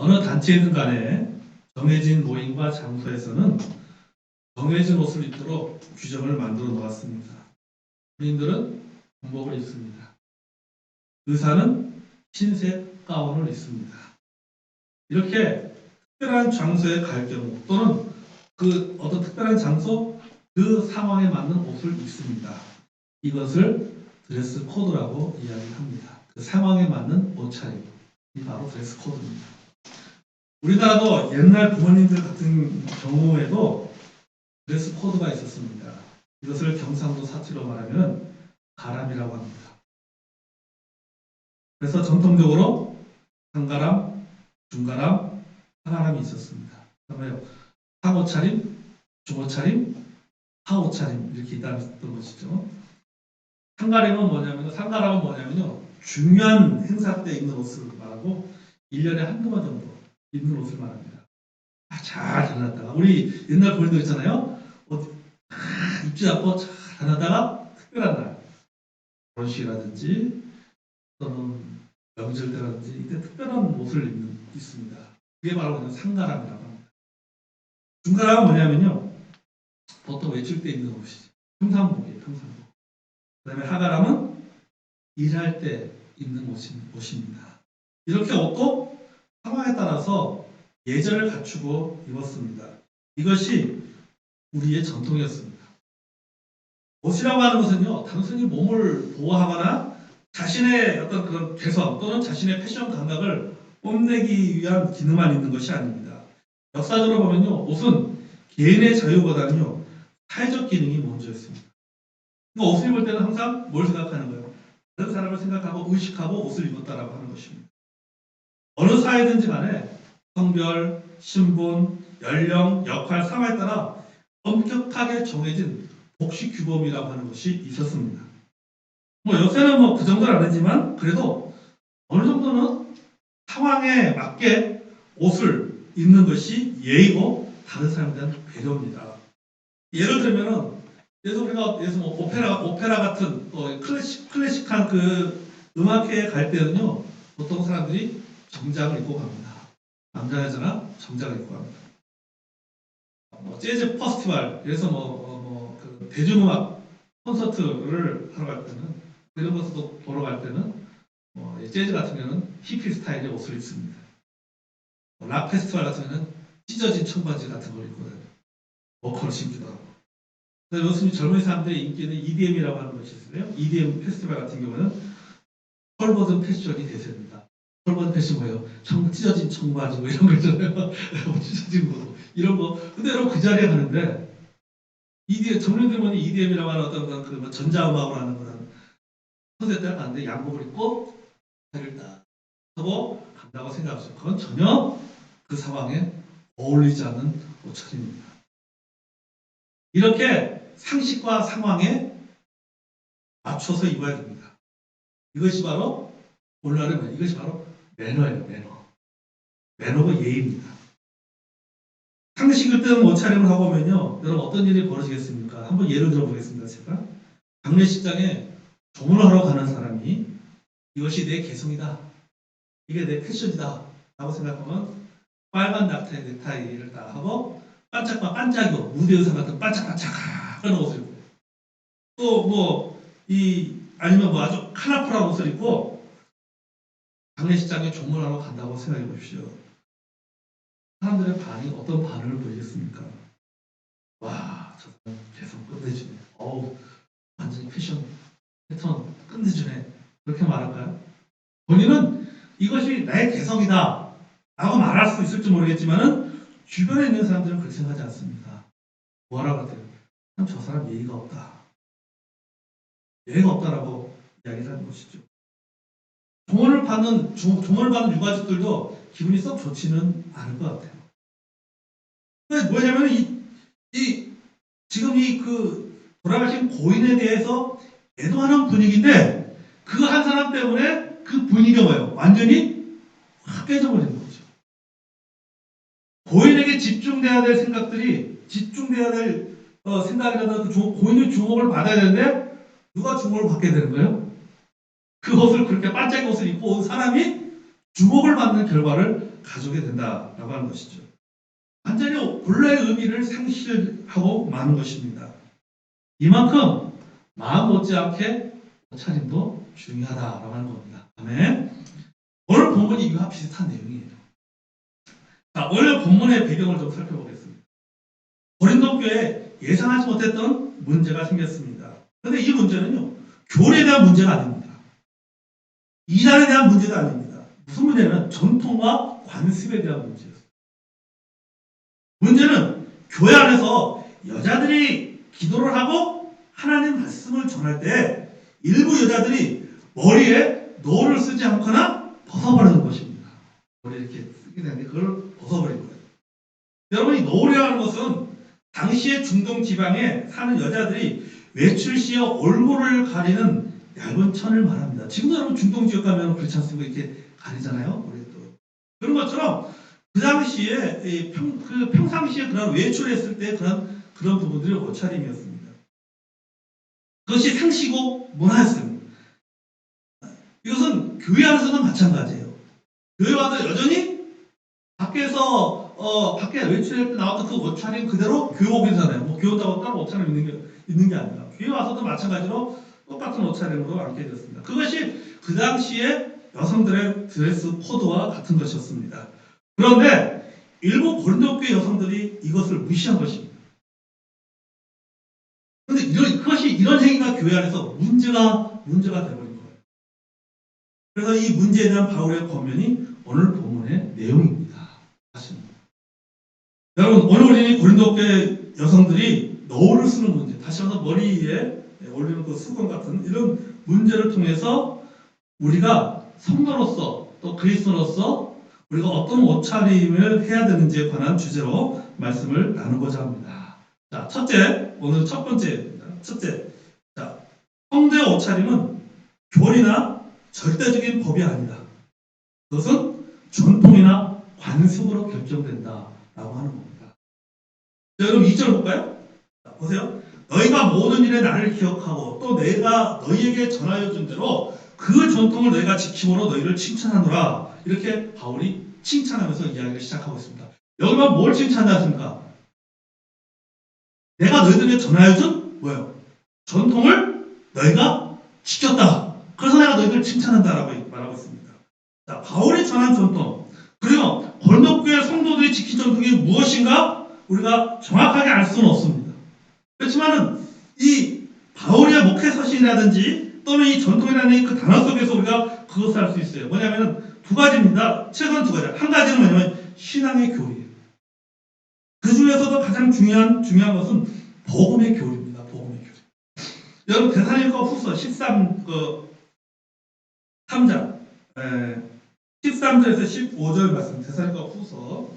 어느 단체이든 간에 정해진 모임과 장소에서는 정해진 옷을 입도록 규정을 만들어 놓았습니다. 군인들은 군복을 입습니다. 의사는 흰색 가운을 입습니다. 이렇게 특별한 장소에 갈 경우 또는 그 어떤 특별한 장소 그 상황에 맞는 옷을 입습니다. 이것을 드레스 코드라고 이야기합니다. 그 상황에 맞는 옷차림이 바로 드레스 코드입니다. 우리나라도 옛날 부모님들 같은 경우에도 드레스 코드가 있었습니다. 이것을 경상도 사투리로 말하면 가람이라고 합니다. 그래서 전통적으로 상가람, 중가람, 하가람이 있었습니다. 그러면 상옷차림, 중옷차림, 하옷차림 이렇게 있다는 것이죠. 상가람은 뭐냐면요. 중요한 행사 때 입는 옷을 말하고 1년에 한두 번 정도 입는 옷을 말합니다. 잘 다녔다가 우리 옛날 부모님들 있잖아요. 입지 않고 잘 다녔다가 특별한 날 결혼식이라든지 또는 명절 때라든지 이때 특별한 옷을 입습니다. 그게 바로 그냥 상가람이라고 합니다. 중가람은 뭐냐면요. 보통 외출 때 입는 옷이죠. 평상복이에요. 평상복. 그 다음에 하가람은 일할 때 입는 옷입니다. 이렇게 옷도 상황에 따라서 예절을 갖추고 입었습니다. 이것이 우리의 전통이었습니다. 옷이라고 하는 것은요, 단순히 몸을 보호하거나 자신의 어떤 그런 개성 또는 자신의 패션 감각을 뽐내기 위한 기능만 있는 것이 아닙니다. 역사적으로 보면요, 옷은 개인의 자유보다는요, 사회적 기능이 먼저였습니다. 그러니까 옷을 입을 때는 항상 뭘 생각하는 거예요? 다른 사람을 생각하고 의식하고 옷을 입었다라고 하는 것입니다. 어느 사회든지 간에 성별, 신분, 연령, 역할, 상황에 따라 엄격하게 정해진 복식 규범이라고 하는 것이 있었습니다. 요새는 그 정도는 아니지만 그래도 어느 정도는 상황에 맞게 옷을 입는 것이 예의고 다른 사람에 대한 배려입니다. 예를 들면은 우리가 오페라 같은 클래식한 그 음악회에 갈 때는요 보통 사람들이 정장을 입고 갑니다. 남자 여자나 정장을 입고 갑니다. 재즈 페스티벌 그래서 그 대중음악 콘서트를 하러 갈 때는 그런 것을 보러 갈 때는 재즈 같은 경우는 히피 스타일의 옷을 입습니다. 락 페스티벌 같은 경우는 찢어진 청바지 같은 걸 입고 다녀요. 워커를 신기도 하고. 요즘 젊은 사람들의 인기는 EDM이라고 하는 것이 있어요. EDM 페스티벌 같은 경우는 펄버전 패션이 대세입니다. 펄버전 패션 뭐예요? 찢어진 청바지 이런 거 있잖아요. 찢어진 거 이런 거. 근데 여러분 그 자리에 가는데 EDM 젊은이들 EDM이라고 하는 어떤 그 전자음악으로 하는 그런 콘서트에 갔는데 양복을 입고 자리를 딱 하고 간다고 생각하세요. 그건 전혀 그 상황에 어울리지 않는 옷차림입니다. 이렇게 상식과 상황에 맞춰서 입어야 됩니다. 이것이 바로 오늘날의 뭐예요? 이것이 바로 매너예요. 매너가 예의입니다. 상식을 뜨는 옷차림을 하고 오면요. 여러분 어떤 일이 벌어지겠습니까? 한번 예를 들어보겠습니다. 제가 장례식장에 조문을 하러 가는 사람이 이것이 내 개성이다. 이게 내 패션이다. 라고 생각하면 빨간 넥타이를 딱 하고 반짝반짝이고 무대 의상 같은 반짝반짝한 옷을 입고 또 아니면 아주 컬러풀한 옷을 입고 장례식장에 조문하러 간다고 생각해 보십시오. 사람들의 반응이 어떤 반응을 보이겠습니까? 와, 저 사람 개성 끝내주네. 완전히 패션 패턴 끝내주네. 그렇게 말할까요? 본인은 이것이 나의 개성이다 라고 말할 수 있을지 모르겠지만은 주변에 있는 사람들은 그렇게 생각하지 않습니다. 뭐라고 하세요? 저 사람 예의가 없다. 예의가 없다라고 이야기를 하는 것이죠. 조언을 받는 유가족들도 기분이 썩 좋지는 않을 것 같아요. 뭐냐면 지금 돌아가신 고인에 대해서 애도하는 분위기인데 그 한 사람 때문에 그 분위기가 뭐예요? 완전히 확 깨져버리는 거죠. 고인에게 집중돼야 될 생각들이 집중돼야 될 생각이라든가 고인의 주목을 받아야 되는데 누가 주목을 받게 되는 거예요? 그 옷을 그렇게 반짝이 옷을 입고 온 사람이 주목을 받는 결과를 가져오게 된다라고 하는 것이죠. 완전히 본래의 의미를 상실하고 마는 것입니다. 이만큼 마음 못지않게 옷차림도 중요하다라고 하는 겁니다. 아멘. 오늘 본문이 이와 비슷한 내용이에요. 자, 오늘 본문의 배경을 좀 살펴보겠습니다. 고린도 교회에 예상하지 못했던 문제가 생겼습니다. 그런데 이 문제는요, 교리에 대한 문제가 아닙니다. 이단에 대한 문제도 아닙니다. 무슨 문제냐면 전통과 관습에 대한 문제였어요. 문제는 교회 안에서 여자들이 기도를 하고 하나님 말씀을 전할 때 일부 여자들이 머리에 노를 쓰지 않거나 벗어버리는 것입니다. 머리에 이렇게 쓰게 되는데 그걸 벗어버린 거예요. 여러분, 이 노래라는 것은 당시의 중동 지방에 사는 여자들이 외출 시에 얼굴을 가리는 얇은 천을 말합니다. 지금도 여러분 중동 지역 가면 그렇지 않습니까? 이렇게 가리잖아요. 머리도. 그런 것처럼 그 당시에 평상시에 그런 외출했을 때 그런 부분들이 옷차림이었습니다. 그것이 상시고 문화였습니다. 이것은 교회 안에서도 마찬가지예요. 교회 와서 여전히 밖에 외출할 때 나왔던 그 옷차림 그대로 교회 오게 되잖아요. 뭐 교회 온다고 따로 옷차림 있는 게 아니라 교회 와서도 마찬가지로 똑같은 옷차림으로 앉게 되었습니다. 그것이 그 당시에 여성들의 드레스 코드와 같은 것이었습니다. 그런데 일부 고린도교회 여성들이 이것을 무시한 것입니다. 그런데 그것이 이런 행위가 교회 안에서 문제가 되어버린 거예요. 그래서 이 문제에 대한 바울의 권면이 오늘 본문의 내용입니다. 여러분, 오늘 우리 고린도교회 여성들이 너울을 쓰는 문제, 다시 말해서 머리에 올리는 그 수건 같은 이런 문제를 통해서 우리가 성도로서 또 그리스도로서 우리가 어떤 옷차림을 해야 되는지에 관한 주제로 말씀을 나누고자 합니다. 자, 오늘 첫 번째입니다. 자, 성도의 옷차림은 교리나 절대적인 법이 아니다. 그것은 전통이나 관습으로 결정된다라고 하는 겁니다. 자, 여러분 2절 볼까요? 자, 보세요. 너희가 모든 일에 나를 기억하고 또 내가 너희에게 전하여 준 대로 그 전통을 너희가 지킴으로 너희를 칭찬하노라. 이렇게 바울이 칭찬하면서 이야기를 시작하고 있습니다. 여기만 뭘 칭찬하십니까? 내가 너희들에게 전하여 준 뭐예요? 전통을 너희가 지켰다. 그래서 내가 너희들을 칭찬한다라고 말하고 있습니다. 자, 바울이 전한 전통, 그리고 고린도교회 성도들이 지킨 전통이 무엇인가 우리가 정확하게 알 수는 없습니다. 그렇지만은 이 바울의 목회 서신이라든지 또는 이 전통이라는 그 단어 속에서 우리가 그것을 알 수 있어요. 뭐냐면은 두 가지입니다. 최근 두 가지. 한 가지는 뭐냐면 신앙의 교리예요. 그 중에서도 가장 중요한 것은 복음의 교리입니다. 복음의 교리. 여러분 데살로니가 후서 3장 13절에서 15절 말씀, 데살로니가 후서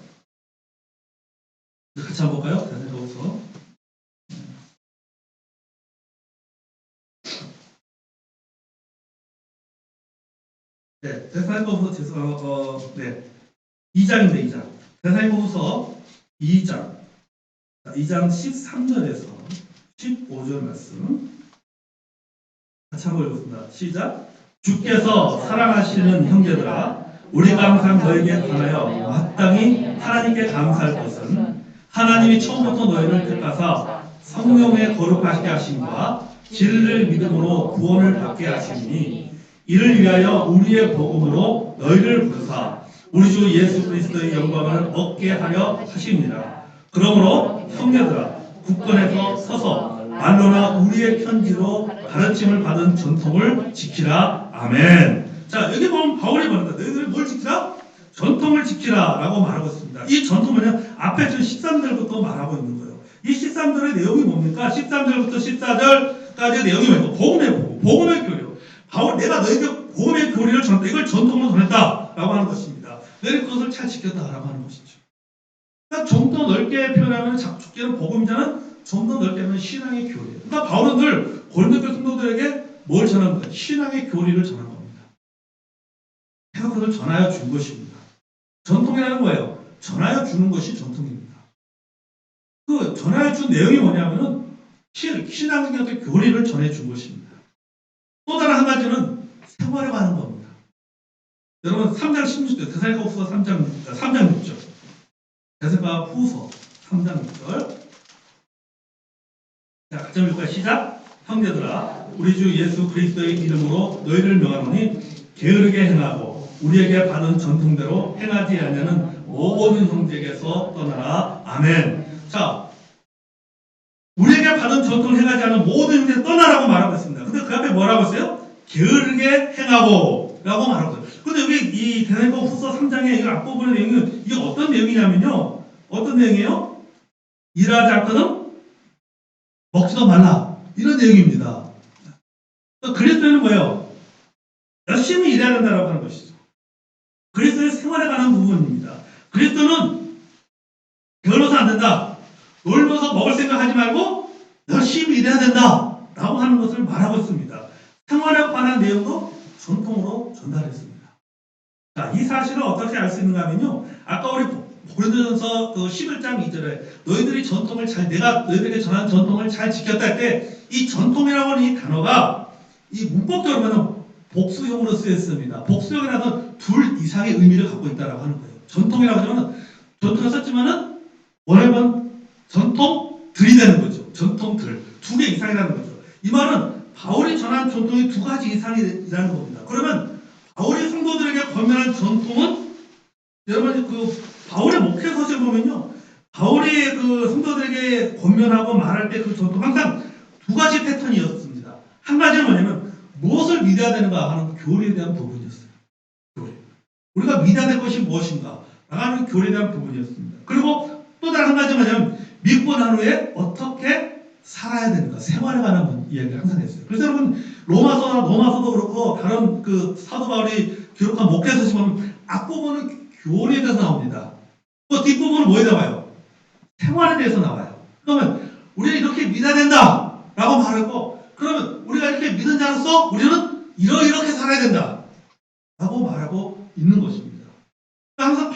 같이 한번 볼까요? 데살로니가 후서 데살로니가 후서 2장인데 2장. 데살로니가 후서 2장 13절에서 15절 말씀 같이 한번 읽겠습니다. 시작. 주께서 사랑하시는 형제들아, 우리가 항상 너에게 관하여 마땅히 하나님께 감사할 것은 하나님이 처음부터 너희를 택하사 성령의 거룩하게 하심과 진리를 믿음으로 구원을 받게 하시니 이를 위하여 우리의 복음으로 너희를 부르사 우리 주 예수 그리스도의 영광을 얻게 하려 하십니다. 그러므로 형제들아, 굳건해서 서서 말로나 우리의 편지로 가르침을 받은 전통을 지키라. 아멘. 자, 여기 보면 바울이 말한다. 너희들이 뭘 지키라? 전통을 지키라 라고 말하고 있습니다. 이 전통은 앞에 전 13절부터 말하고 있는 거예요. 이 13절의 내용이 뭡니까? 13절부터 14절까지의 내용이 뭡니까? 복음의 교리요. 바울, 내가 너희에게 복음의 교리를 이걸 전통으로 전했다 라고 하는 것입니다. 너희는 그것을 잘 지켰다 라고 하는 것이죠. 그러니까 좀 더 넓게 표현하면 작게는 복음이자는 좀 더 넓게 하면 신앙의 교리예요. 그러니까 바울은 늘 고린도 성도들에게 뭘 전합니까? 신앙의 교리를 전한 겁니다. 그래서 그걸 전하여 준 것입니다. 전통이라는 거예요. 전하여 주는 것이 전통입니다. 그 전하여 준 내용이 뭐냐면은 신앙의 교리를 전해 준 것입니다. 또 다른 한 가지는 생활에 관한 겁니다. 여러분 3장 16절 데살로니가후서 3장 6절 데살로니가후서 3장 6절 자, 같이 읽을까요? 시작. 형제들아 우리 주 예수 그리스도의 이름으로 너희를 명하노니 게으르게 행하고 우리에게 받은 전통대로 행하지 아니하는 모든 형제에게서 떠나라. 아멘. 자, 우리에게 받은 전통을 행하지 않는 모든 형제 떠나라고 말하고 있습니다. 근데 그 앞에 뭐라고 했어요? 게으르게 행하고 라고 말하고 있어요. 근데 여기 이 데살로니가후서 3장의 이 앞부분의 내용은 이게 어떤 내용이냐면요. 어떤 내용이에요? 일하지 않거든 먹지도 말라. 이런 내용입니다. 그리스도는 뭐예요? 열심히 일해야 된다고 하는 것이죠. 그리스도의 생활에 관한 부분입니다. 그리스도는 게을러서 안 된다. 놀면서 먹을 생각하지 말고 열심히 일해야 된다. 라고 하는 것을 말하고 있습니다. 생활에 관한 내용도 전통으로 전달했습니다. 자, 이 사실을 어떻게 알 수 있는가 하면요. 아까 우리 고린도전서 11장 2절에 너희들이 전통을 내가 너희들에게 전한 전통을 잘 지켰다 할 때 이 전통이라고 하는 이 단어가 이 문법적으로 보면 복수형으로 쓰였습니다. 복수형이라는 둘 이상의 의미를 갖고 있다고 하는 거예요. 전통이라고 하면 전통을 썼지만은 원래는 전통들이 되는 거죠. 전통들. 두 개 이상이라는 거죠. 이 말은 바울이 전한 전통이 두 가지 이상이라는 겁니다. 그러면 바울이 성도들에게 권면한 전통은 여러분 바울의 목회 서실 보면요. 바울이 성도들에게 권면하고 말할 때 그 전통 항상 두 가지 패턴이었습니다. 한 가지는 뭐냐면 무엇을 믿어야 되는가 하는 교리에 대한 부분이었어요. 교리. 우리가 믿어야 될 것이 무엇인가 하는 교리에 대한 부분이었습니다. 그리고 또 다른 한 가지는 뭐냐면 믿고 난 후에 어떻게 살아야 되는가 생활에 관한 이야기를 항상 했어요. 그래서 여러분 로마서도 그렇고 다른 사도 바울이 기록한 목회서시 보면 앞부분은 교리에 대해서 나옵니다. 또 뒷부분은 뭐에 나와요? 생활에 대해서 나와요. 그러면 우리는 이렇게 믿어야 된다 라고 말하고 그러면 우리가 이렇게 믿은 자로서 우리는 이렇게 살아야 된다 라고 말하고 있는 것입니다. 항상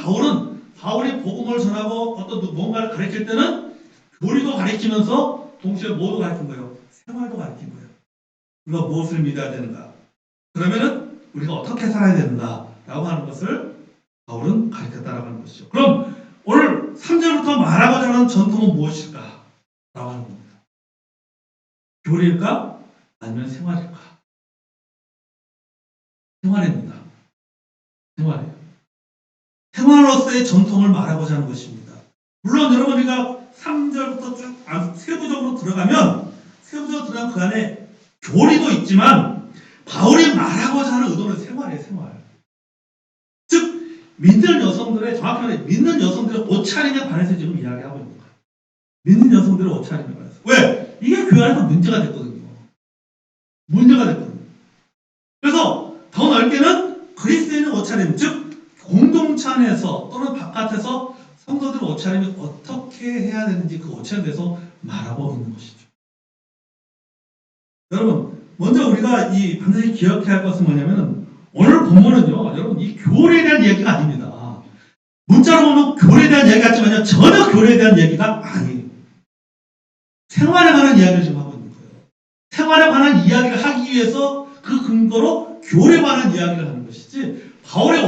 바울이 복음을 전하고 어떤 뭔가를 가르칠 때는 교리도 가르치면서 동시에 뭐도 가르친 거예요? 생활도 가르친 거예요. 우리가 무엇을 믿어야 되는가? 그러면은 우리가 어떻게 살아야 되는가? 라고 하는 것을 바울은 가르쳤다라고 하는 것이죠. 그럼 오늘 3절부터 말하고자 하는 전통은 무엇일까? 라고 하는 겁니다. 교리일까? 아니면 생활일까? 생활입니다. 생활이에요. 생활로서의 전통을 말하고자 하는 것입니다. 물론 여러분 우리가 3절부터 쭉 세부적으로 들어가면 그 안에 교리도 있지만 바울이 말하고자 하는 의도는 생활이에요. 생활. 즉 믿는 여성들의 정확히 말해 믿는 여성들의 옷차림에 관해서 지금 이야기하고 있는 거예요. 믿는 여성들의 옷차림에 관해서. 왜? 이게 그 안에서 문제가 됐거든요. 그래서 더 넓게는 그리스도인의 옷차림, 즉 공동체 안에서 또는 바깥에서 성도들의 옷차림이 어떻게 해야 되는지 그 옷차림에 대해서 말하고 있는 것이죠. 여러분, 먼저 우리가 반드시 기억해야 할 것은 뭐냐면 오늘 본문은요, 여러분 이 교리에 대한 얘기가 아닙니다. 문자로 보면 교리에 대한 얘기 같지만요, 전혀 교리에 대한 얘기가 아니에요. 생활에 관한 이야기를 지금 하고 있는 거예요. 생활에 관한 이야기를 하기 위해서 그 근거로 교리에 관한 이야기를 하는 것이지 바울이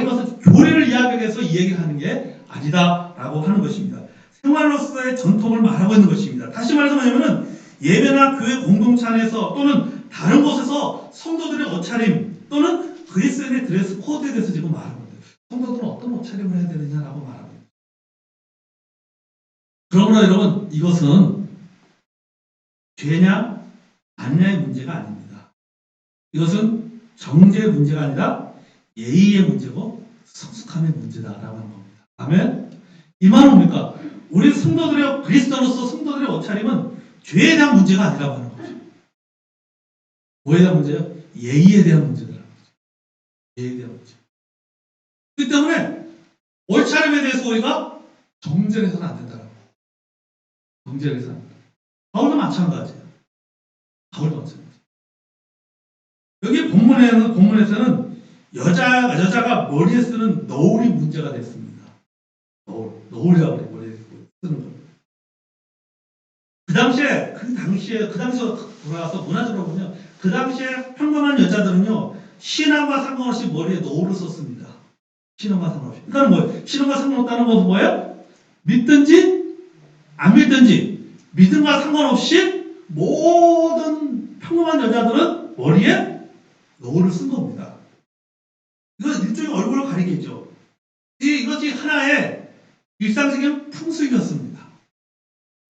가서 교리를 이야기하기 위해서 이 얘기를 하는 게 아니다라고 하는 것입니다. 생활로서의 전통을 말하고 있는 것입니다. 다시 말해서 뭐냐면은 예배나 교회 공동체 안에서 또는 다른 곳에서 성도들의 옷차림 또는 그리스도인의 드레스 코드에 대해서 지금 말하는 거예요. 성도들은 어떤 옷차림을 해야 되느냐라고 말하는 거예요. 그러므로 여러분 이것은 죄냐 아니냐의 문제가 아닙니다. 이것은 정죄의 문제가 아니라 예의의 문제고 성숙함의 문제다라고 하는 겁니다. 아멘? 이 말은 뭡니까? 우리 그리스도로서 성도들의 옷차림은 죄에 대한 문제가 아니라고 하는 거죠. 뭐에 대한 문제예요? 예의에 대한 문제다라는 거죠. 예의에 대한 문제. 그렇기 때문에 옷차림에 대해서 우리가 정죄를 해서는 안 된다라고. 정죄를 해서는 안 된다. 바울도 마찬가지예요. 여기 본문에서는 여자가 머리에 쓰는 너울이 문제가 됐습니다. 너울이라고 그래요. 머리에 쓰는 거. 그 당시에 돌아와서 문화적으로 보면 그 당시에 평범한 여자들은요 신앙과 상관없이 머리에 노를 썼습니다. 신앙과 상관없이. 그러니까 뭐예요? 신앙과 상관없다는 것은 뭐예요? 믿든지 안 믿든지 믿음과 상관없이 모든 평범한 여자들은 머리에 노를 쓴 겁니다. 이건 일종의 얼굴을 가리겠죠. 이것이 하나의 일상적인 풍습이었습니다.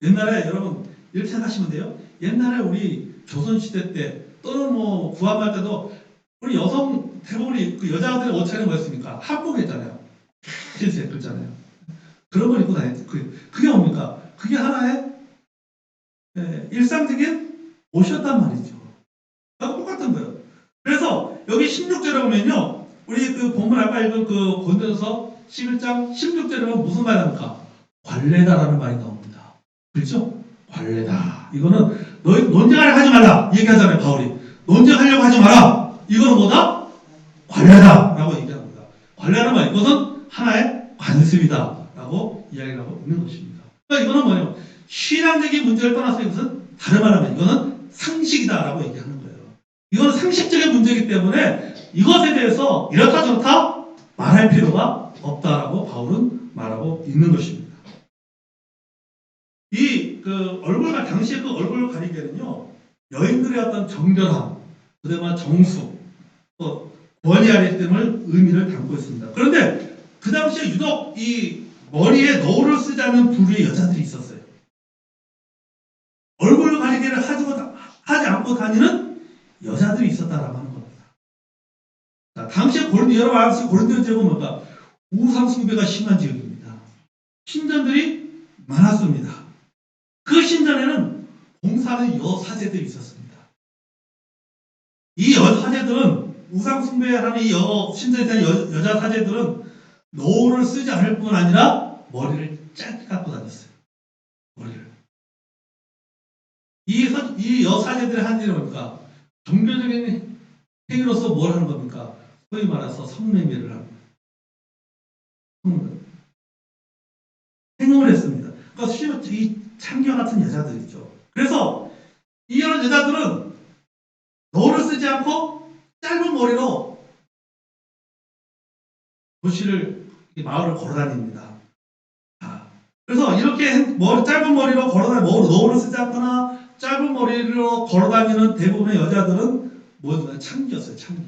옛날에 여러분 이렇게 생각하시면 돼요. 옛날에 우리 조선시대 때 또는 뭐 구한말 때도 우리 여성 대부분이 그 여자들의 옷차림이 뭐였습니까? 한복이었잖아요. 흰색 그랬잖아요. 그런 걸 입고 다녔죠. 그게 뭡니까? 그게 하나의 일상적인 옷이었단 말이죠. 하고 똑같은 거예요. 그래서 여기 16절에 보면요. 우리 그 본문 아까 읽은 그 고린도전서 11장 16절에 보면 무슨 말이 나옵니까? 관례다라는 말이 나옵니다. 그렇죠? 관례다. 이거는 너희 논쟁하려고 하지 말라. 얘기하잖아요, 바울이. 논쟁하려고 하지 마라. 이거는 뭐다? 관례다. 라고 얘기합니다. 관례라는 말, 이것은 하나의 관습이다. 라고 이야기를 하고 있는 것입니다. 그러니까 이거는 뭐냐면, 신앙적인 문제를 떠나서 이것은 다른 말하면 이거는 상식이다. 라고 얘기하는 거예요. 이거는 상식적인 문제이기 때문에 이것에 대해서 이렇다 저렇다 말할 필요가 없다라고 바울은 말하고 있는 것입니다. 당시에 그 얼굴을 가리기에는요, 여인들의 어떤 정결함, 그다음에 정수, 또 권위 아래됨을 의미를 담고 있습니다. 그런데 그 당시에 유독 이 머리에 노를 쓰지 않는 부류의 여자들이 있었어요. 얼굴 가리기를 하지 않고 다니는 여자들이 있었다라고 하는 겁니다. 자, 당시에 여러분 아시죠? 고린도 지역은 뭔가 우상숭배가 심한 지역입니다. 신전들이 많았습니다. 그 신전에는 봉사하는 여사제들이 있었습니다. 이 여사제들은 우상숭배하는 이 신전에 대한 여자 사제들은 노를 쓰지 않을 뿐 아니라 머리를 짧게 깎고 다녔어요. 머리를. 이 여사제들의 한 일은 뭡니까? 종교적인 행위로서 뭘 하는 겁니까? 소위 말해서 성매매를 하는 거예요. 행동을 했습니다. 그러니까 이 창기와 같은 여자들이죠. 그래서 이런 여자들은 노를 쓰지 않고 짧은 머리로 도시를 마을을 걸어다닙니다. 그래서 이렇게 짧은 머리로 걸어다니는 노를 쓰지 않거나 짧은 머리로 걸어다니는 대부분의 여자들은 뭐였나요? 창기였어요. 창기.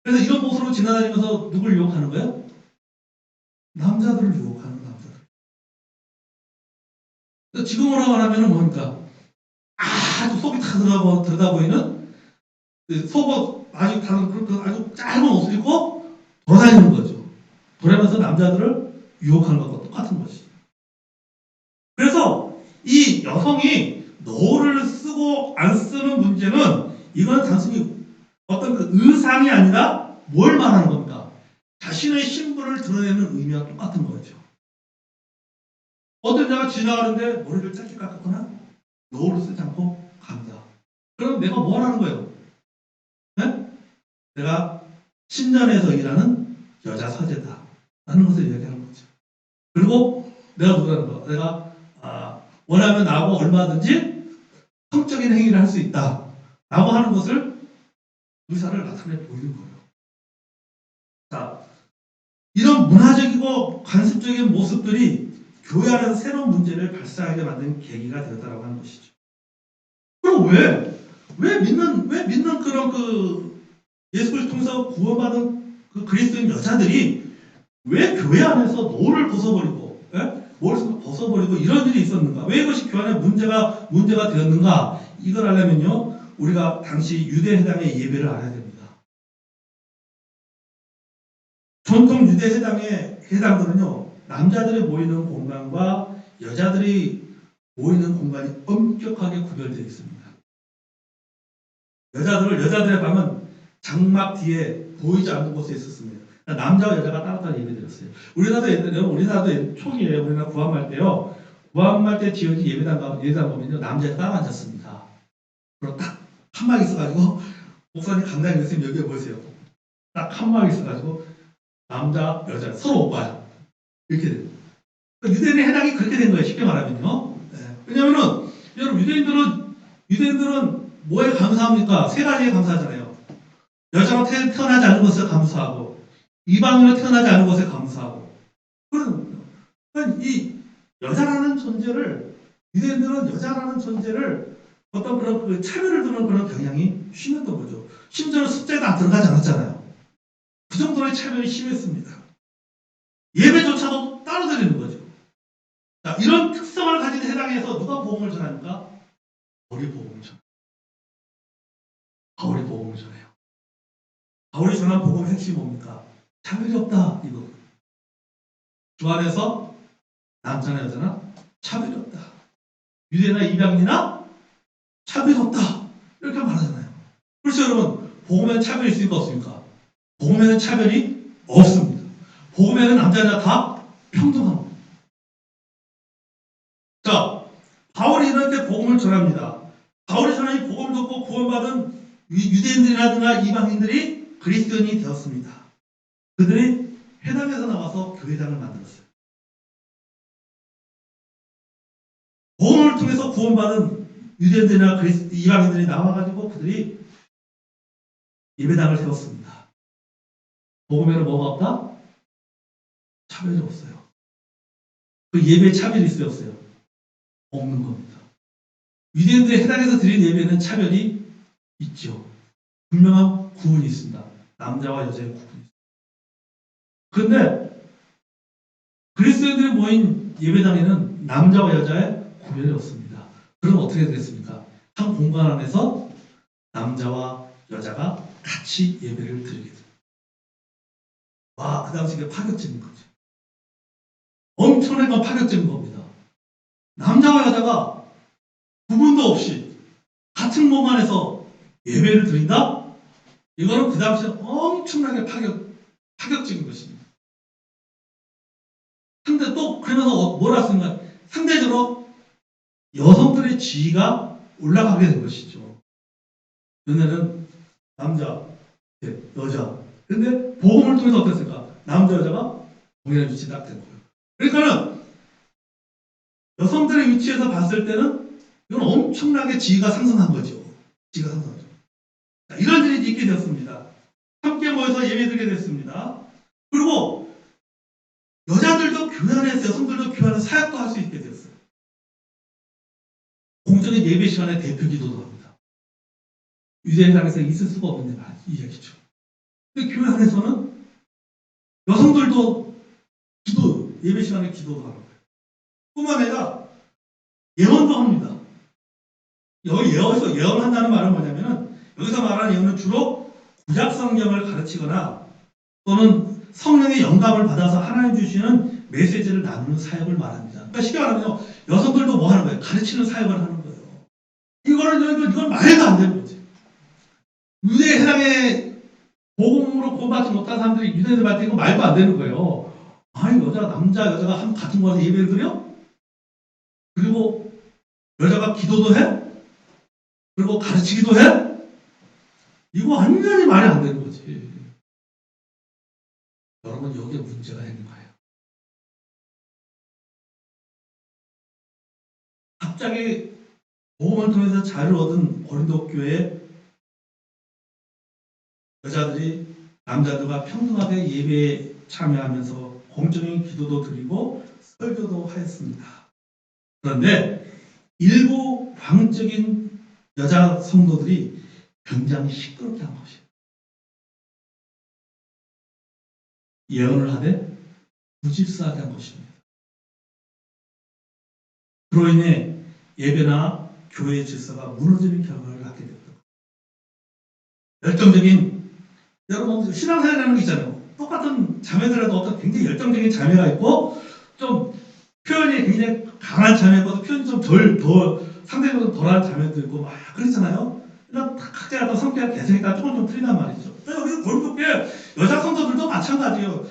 그래서 이런 모습으로 지나다니면서 누굴 유혹하는 거예요? 남자들을 유혹하는 남자들. 지금으로 말하면 뭡니까? 아주 속이 다 들어가 보이는 속옷 아주 짧은 옷을 입고 돌아다니는 거죠. 돌아다니면서 남자들을 유혹하는 것과 똑같은 것이죠. 그래서 이 여성이 노를 쓰고 안 쓰는 문제는 이건 단순히 어떤 그 의상이 아니라 뭘 말하는 겁니까? 자신의 신분을 드러내는 의미와 똑같은 거죠. 어떤 자가 지나가는데 머리를 짧게 깎았거나 노를 쓰지 않고 간다. 그럼 내가 뭘 하는 거예요? 네? 내가 신전에서 일하는 여자 사제다. 라는 것을 이야기하는 거죠. 그리고 내가 누구라는 거? 내가 원하면 나하고 얼마든지 성적인 행위를 할 수 있다. 라고 하는 것을 의사를 나타내 보이는 거예요. 자, 이런 문화적이고 관습적인 모습들이 교회 안에서 새로운 문제를 발생하게 만든 계기가 되었다라고 하는 것이죠. 그럼 왜 믿는 그런 예수를 통해서 구원받은 그 그리스도인 여자들이 왜 교회 안에서 노를 벗어버리고, 머리를 벗어버리고 이런 일이 있었는가? 왜 이것이 교회 안에 문제가 되었는가? 이걸 알려면요, 우리가 당시 유대회당의 예배를 알아야 됩니다. 전통 유대회당의 회당들은요, 남자들이 모이는 공간과 여자들이 모이는 공간이 엄격하게 구별되어 있습니다. 여자들의 방은 장막 뒤에 보이지 않는 곳에 있었습니다. 그러니까 남자와 여자가 따로따로 예배드렸어요. 우리나라도 초기에 우리나라 구한말 때요. 구한말 때 지어진 예배당 보면요, 남자가 따로 앉았습니다. 그리고 딱 칸막 있어가지고 목사님 강단에 있으면 여기 보세요. 딱 칸막 있어가지고 남자, 여자 서로 오빠야. 이렇게 돼요. 유대인의 해당이 그렇게 된 거예요. 쉽게 말하면요. 왜냐하면은 여러분 유대인들은 뭐에 감사합니까? 세 가지에 감사하잖아요. 여자가 태어나지 않은 것에 감사하고 이방인으로 태어나지 않은 것에 감사하고 그런 이 여자라는 존재를 유대인들은 여자라는 존재를 어떤 그런 그 차별을 두는 그런 경향이 심했던 거죠. 심지어는 숫자에도 안 들어가지 않았잖아요. 그 정도의 차별이 심했습니다. 예배조차도 따로 드리는 거죠. 자, 이런 특성을 가진 해당에서 누가 복음을 전합니까? 바울이 복음을 전해요. 바울이 복음을 전해요. 바울이 전한 복음의 핵심이 뭡니까? 차별이 없다 이거. 주 안에서 남자나 여자나 차별이 없다. 유대나 이방인이나 차별이 없다. 이렇게 말하잖아요. 그렇죠 여러분. 복음에는 차별이 있습니까 없습니까? 복음에는 차별이 없습니다. 복음에는 남자 여자 다 평등합니다. 자, 바울이 이렇게 복음을 전합니다. 바울이 전한 이 복음을 듣고 구원받은 유대인들이나 이방인들이 그리스도인이 되었습니다. 그들이 회당에서 나와서 교회당을 만들었어요. 복음을 통해서 구원받은 유대인들이나 이방인들이 나와가지고 그들이 예배당을 세웠습니다. 복음에는 뭐가 없다? 차별이 없어요. 그 예배에 차별이 있어요, 없어요? 없는 겁니다. 유대인들의 해당에서 드린 예배는 차별이 있죠. 분명한 구분이 있습니다. 남자와 여자의 구분이 있습니다. 그런데 그리스도인들이 모인 예배당에는 남자와 여자의 구별이 없습니다. 그럼 어떻게 되겠습니까? 한 공간 안에서 남자와 여자가 같이 예배를 드리게 됩니다. 와, 그 당시 이게 파격적인 거죠. 엄청난 파격적인 겁니다. 남자와 여자가 구분도 없이 같은 몸 안에서 예배를 드린다? 이거는 그 당시에 엄청나게 파격적인 것입니다. 근데 또 그러면서 뭐라 쓰는가? 상대적으로 여성들의 지위가 올라가게 된 것이죠. 옛날에는 남자, 여자. 근데 복음을 통해서 어땠을까? 남자, 여자가 동일한 위치에 딱 된 거예요. 그러니까는 여성들의 위치에서 봤을 때는 이건 엄청나게 지위가 상승한 거죠. 지위가 상승하죠. 자, 이런 일이 있게 되었습니다. 함께 모여서 예배드리게 됐습니다. 그리고 여자들도 교회 안에서 여성들도 교회 안에서 사역도 할 수 있게 되었어요. 공적인 예배 시간에 대표 기도도 합니다. 유대인당에서 있을 수가 없는 이야기죠. 근데 교회 안에서는 여성들도 예배 시간에 기도도 하는 거예요. 뿐만 아니라 예언도 합니다. 여기서 예언한다는 말은 뭐냐면은 여기서 말하는 예언은 주로 구약 성경을 가르치거나 또는 성령의 영감을 받아서 하나님 주시는 메시지를 나누는 사역을 말합니다. 그러니까 쉽게 말하면 여성들도 뭐 하는 거예요? 가르치는 사역을 하는 거예요. 이건 말도 안 되는 거지. 유대 해당의 복음으로 구원받지 못한 사람들이 유대인들한테 이거 말도 안 되는 거예요. 아니 남자 여자가 같은 곳에서 예배를 드려? 그리고 여자가 기도도 해? 그리고 가르치기도 해? 이거 완전히 말이 안 되는 거지. 여러분 여기에 문제가 있는 거예요. 갑자기 복음을 통해서 자유를 얻은 고린도 교회에 여자들이 남자들과 평등하게 예배에 참여하면서 공적인 기도도 드리고 설교도 하였습니다. 그런데 일부 광적인 여자 성도들이 굉장히 시끄럽게 한 것이에요. 예언을 하되 부질서하게 한 것입니다. 그로 인해 예배나 교회의 질서가 무너지는 결과를 갖게 됐다. 열정적인 여러분 신앙생활이라는 게 있잖아요. 똑같은 자매들에도 어떤 굉장히 열정적인 자매가 있고 좀 표현이 굉장히 강한 자매고 표현이 좀 상대적으로 덜한 자매도 있고 막 그렇잖아요. 각자 어떤 성격 개성이가 조금 좀 틀리단 말이죠. 여기서 고린도교회 여자 성도들도 마찬가지예요.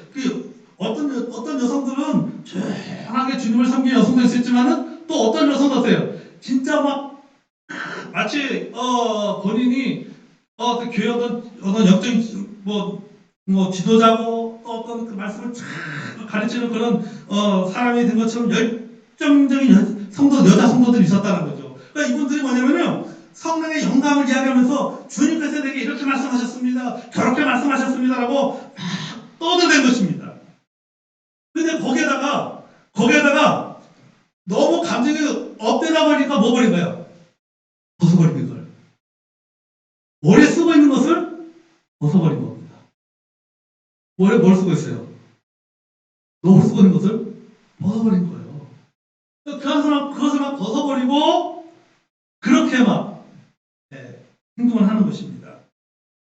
어떤 여성들은 조용하게 주님을 섬기는 여성도 있었지만은 또 어떤 여성도 어때요? 진짜 막 마치 본인이 그 교회 어떤 역적인 지도자고 또 어떤 그 말씀을 쫙 가르치는 그런 사람이 된 것처럼 열정적인 여자 성도들이 있었다는 거죠. 그러니까 이분들이 뭐냐면요, 성령의 영감을 이야기하면서 주님께서 내게 이렇게 말씀하셨습니다. 저렇게 말씀하셨습니다라고 막 떠들는 것입니다. 근데 거기에다가 너무 감정이 업되다 보니까 뭐 버린 거야? 벗어버린 걸. 머리에 쓰고 있는 것을 벗어버린 겁니다. 머리에 뭘 쓰고 있어요? 너무 쓰고 있는 것을 벗어버린 거예요. 그것을 막 벗어버리고 그렇게 막 행동을 하는 것입니다.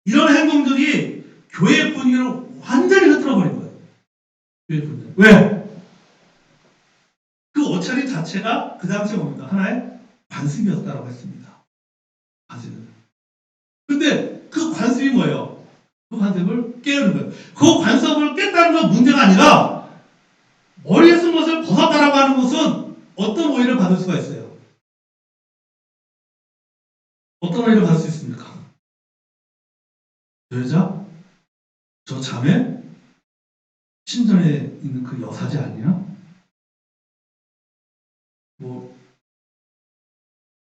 이런 행동들이 교회 분위기를 완전히 흐트러버린 거예요. 교회 분위기. 왜? 그 옷차림 자체가 그 당시에 뭡니까? 하나의 관습이었다고 했습니다. 관습. 근데 그 관습이 뭐예요? 그 관습을 깨우는 거예요. 그 관습을 깼다는 건 문제가 아니라 머리에 쓴 것을 벗었다라고 하는 것은 어떤 오해를 받을 수가 있어요? 어떤 오해를 받을 수 있습니까? 여자? 저 자매? 신전에 있는 그 여사제 아니야? 뭐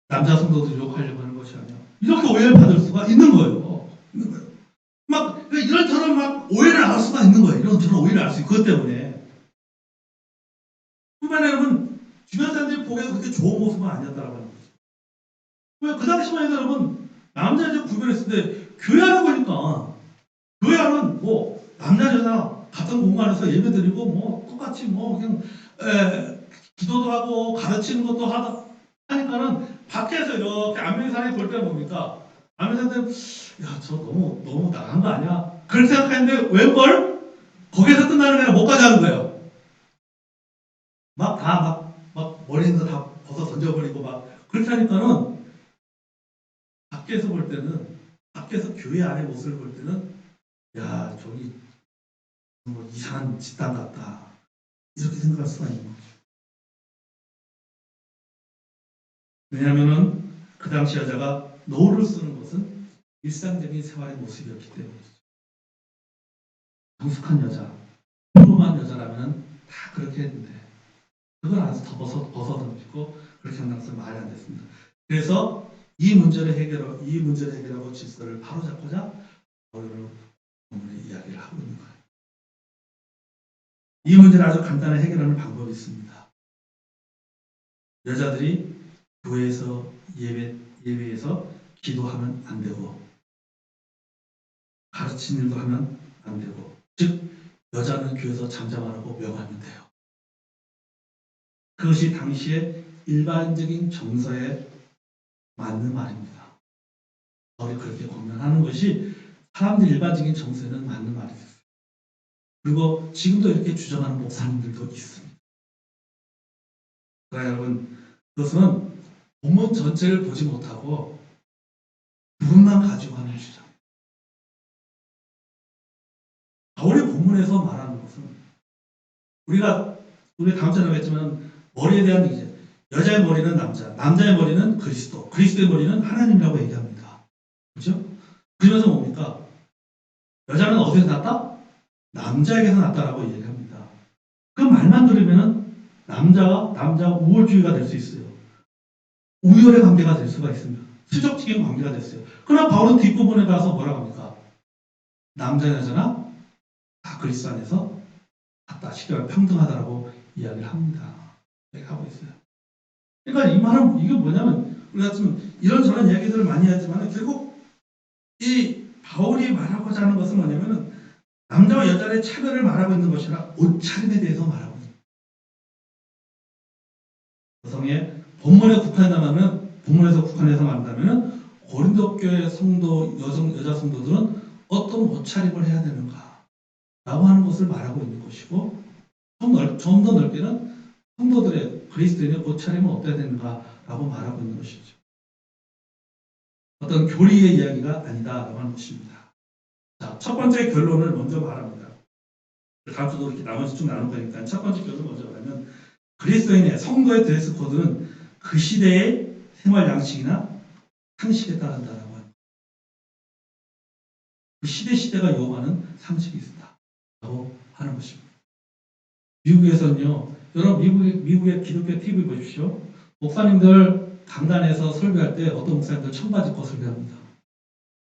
남자 성도들 유혹하려고 하는 것이 아니야. 이렇게 오해를 받을 수가 있는 거예요. 막 이런저런 막 오해를 알 수가 있는 거예요. 이런저런 오해를 알 수 있고 그것 때문에. 뿐만 아니라 여러분 주변 사람들이 보기에도 그렇게 좋은 모습은 아니었다라고 하는 거죠. 왜 그 당시만 해도 여러분 남자 여자 구별했을 때 교회 안에 보니까 교회 안은 뭐 남자 여자 같은 공간에서 예배드리고 뭐 똑같이 뭐 그냥 기도도 하고 가르치는 것도 하니까는 밖에서 이렇게 안면의 사람이 볼 때 뭡니까? 안면의 사람들 야저 너무 나간 거 아니야? 그렇게 생각했는데 웬걸 거기서 끝나는 게 아니라 뭐까지 하는 거예요? 막 머리 있는 거 다 벗어 던져버리고 막 그렇게 하니까는 밖에서 볼 때는 밖에서 교회 안의 모습을 볼 때는 야 저기 뭐 이상한 집단 같다 이렇게 생각할 수가 있는 거죠. 왜냐하면은 그 당시 여자가 노를 쓰는 것은 일상적인 생활의 모습이었기 때문이죠. 성숙한 여자, 평범한 여자라면 다 그렇게 했는데 그걸 아주 더 벗어던지고 그렇게 한다는 것은 말이 안 됐습니다. 그래서 이 문제를 해결하고 질서를 바로잡고자 오늘 본문의 이야기를 하고 있는 거예요. 이 문제를 아주 간단히 해결하는 방법이 있습니다. 여자들이 교회에서 예배에서 기도하면 안 되고 가르치는 일도 하면 안 되고 즉 여자는 교회에서 잠잠하고 명하면 돼요. 그것이 당시의 일반적인 정서에 맞는 말입니다. 우리 그렇게 권면하는 것이 사람들 일반적인 정서에는 맞는 말이 됐어요. 그리고 지금도 이렇게 주장하는 목사님들도 있습니다. 그러나 여러분 그것은 본문 전체를 보지 못하고 부분만 가지고 하는 주장. 바울의 본문에서 말하는 것은 우리 다음 전에 했지만 머리에 대한 얘기죠. 여자의 머리는 남자, 남자의 머리는 그리스도, 그리스도의 머리는 하나님이라고 얘기합니다. 그렇죠? 그러면서 뭡니까? 여자는 어디서 났다? 남자에게서 났다라고 얘기합니다. 그 말만 들으면 남자와 남자 우월주의가 될 수 있어요. 우열의 관계가 될 수가 있습니다. 수적적인 관계가 됐어요. 그러나 바울은 뒷부분에 가서 뭐라고 합니까? 남자 여자나 다 그리스도 안에서 같다, 시대와 평등하다라고 이야기를 합니다. 이렇게 하고 있어요. 그러니까 이 말은 이게 뭐냐면 우리가 좀 이런저런 이야기들을 많이 하지만 결국 이 바울이 말하고자 하는 것은 뭐냐면은 남자와 여자의 차별을 말하고 있는 것이 아니라 옷차림에 대해서 말하고 있는 거예요. 여성의 본문에서 국한해서 말한다면 고린도 교회 성도 여자 성도들은 어떤 옷차림을 해야 되는가 라고 하는 것을 말하고 있는 것이고 좀 더 넓게는 성도들의 그리스도인의 옷차림은 어때야 되는가 라고 말하고 있는 것이죠. 어떤 교리의 이야기가 아니다라고 하는 것입니다. 자, 첫 번째 결론을 먼저 말합니다. 다음 주도 이렇게 나머지 쭉 나눌 거니까 첫 번째 결론을 먼저 말하면 그리스도인의 성도의 드레스 코드는 그 시대의 생활 양식이나 상식에 따른다라고 합니다. 그 시대가 요구하는 상식이 있다라고 하는 것입니다. 미국에서는요, 여러분 미국의 기독교 TV 보십시오. 목사님들 강단에서 설교할 때 어떤 목사님들 청바지 입고 설교합니다.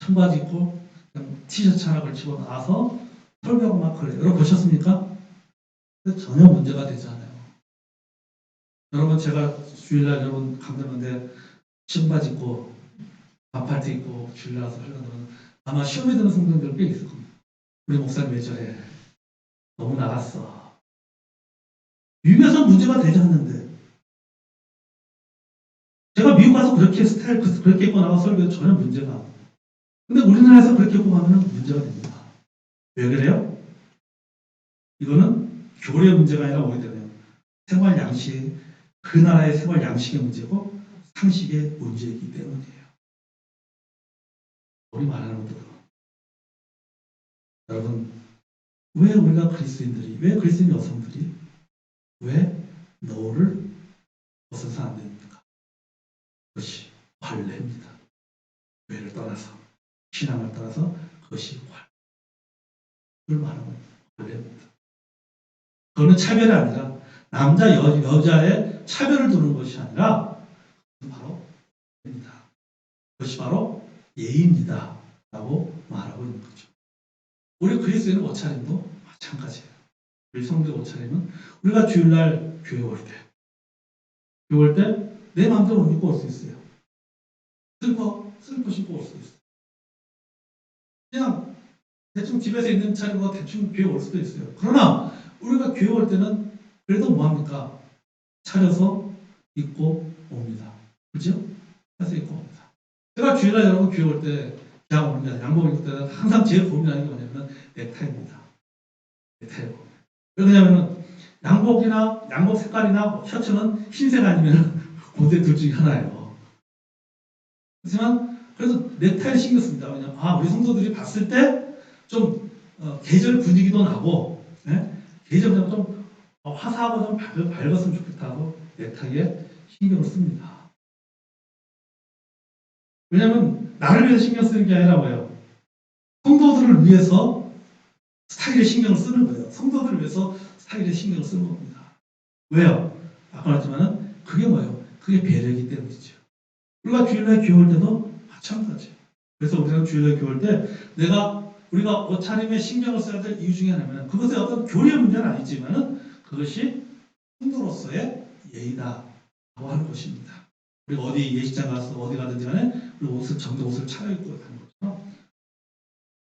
청바지 입고 그냥 티셔츠 하나 걸치고 나와서 설교하고 막 그래요. 여러분 보셨습니까? 전혀 문제가 되지 않아요. 여러분 제가 주일날 여러분 강단인데 청바지 입고 반팔티 입고 주일날 와서 설교하면 아마 시험에 드는 성도들 꽤 있을 겁니다. 우리 목사님 왜 저래? 너무 나갔어. 미국에서 문제가 되지 않는데 제가 미국 가서 그렇게 스타일 그렇게 입고 나가서 설교해도 전혀 문제가 안 돼요. 근데 우리나라에서 그렇게 입고 가면 문제가 됩니다. 왜 그래요? 이거는 교리의 문제가 아니라 뭐기 때문에 생활 양식, 그 나라의 생활 양식의 문제고 상식의 문제이기 때문이에요. 우리 말하는 것도 여러분 왜 우리가 그리스도인들이 왜 그리스도인 여성들이 왜 너를 벗어서 안 됩니까? 그것이 관례입니다. 교회를 떠나서 신앙을 떠나서 그것이 관례를 말하는 관례입니다. 그거는 차별이 아니라 남자 여자의 차별을 두는 것이 아니라 바로 예입니다. 그것이 바로 예입니다. 라고 말하고 있는 거죠. 우리 그리스도인의 옷차림도 마찬가지예요. 우리 성도의 옷차림은 우리가 주일날 교회 올 때, 교회 올 때 내 마음대로 옷 입고 올 수 있어요. 슬퍼 신고 올 수도 있어요. 그냥 대충 집에서 있는 차림으로 대충 교회 올 수도 있어요. 그러나 우리가 교회 올 때는 그래도 뭐합니까? 차려서 입고 옵니다. 그죠? 차려서 입고 옵니다. 제가 주일날 여러분 교회 올 때 그냥 옵니다. 양복 입을 때는 항상 제일 고민하는 게 뭐냐면 넥타이입니다. 넥타이고. 왜냐하면 양복 색깔이나 셔츠는 흰색 아니면 고대 둘 중에 하나예요. 하지만 그래도 넥타이를 신경 씁니다. 왜냐하면 우리 성도들이 봤을 때 좀 계절 분위기도 나고 계절 좀 화사하고 좀 밝았으면 좋겠다고 넥타이에 신경을 씁니다. 왜냐하면 나를 위해서 신경 쓰는 게 아니라 뭐예요? 성도들을 위해서 스타일에 신경을 쓰는 거예요. 성도들을 위해서 스타일에 신경을 쓰는 겁니다. 왜요? 아까 말했지만은 그게 뭐예요? 그게 배려이기 때문이죠. 우리가 주일날 교회 올 때도 마찬가지예요. 그래서 우리가 주일날 교회 올 때 우리가 옷차림에 신경을 써야 될 이유 중에 하나는 그것의 어떤 교리의 문제는 아니지만은 그것이 성도로서의 예의다라고 하는 것입니다. 우리가 어디 예식장 가서 어디 가든지 간에 우리 정도 옷을 차려입고 가는 거죠.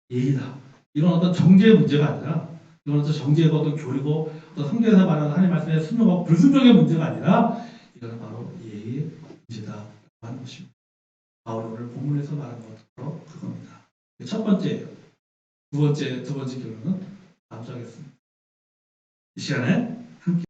예의다. 이건 어떤 정죄의 문제가 아니라 이건 어떤 정죄고 어떤 교리고 어떤 성경에서 말하는 하나님 말씀의 순종하고 불순종의 문제가 아니라 이거는 바로 예의의 문제다라고 하는 것입니다. 바울이 오늘 본문에서 말하는 것도 바로 그겁니다. 첫 번째예요. 두 번째 결론은 다음 주 하겠습니다. 이 시간에 함께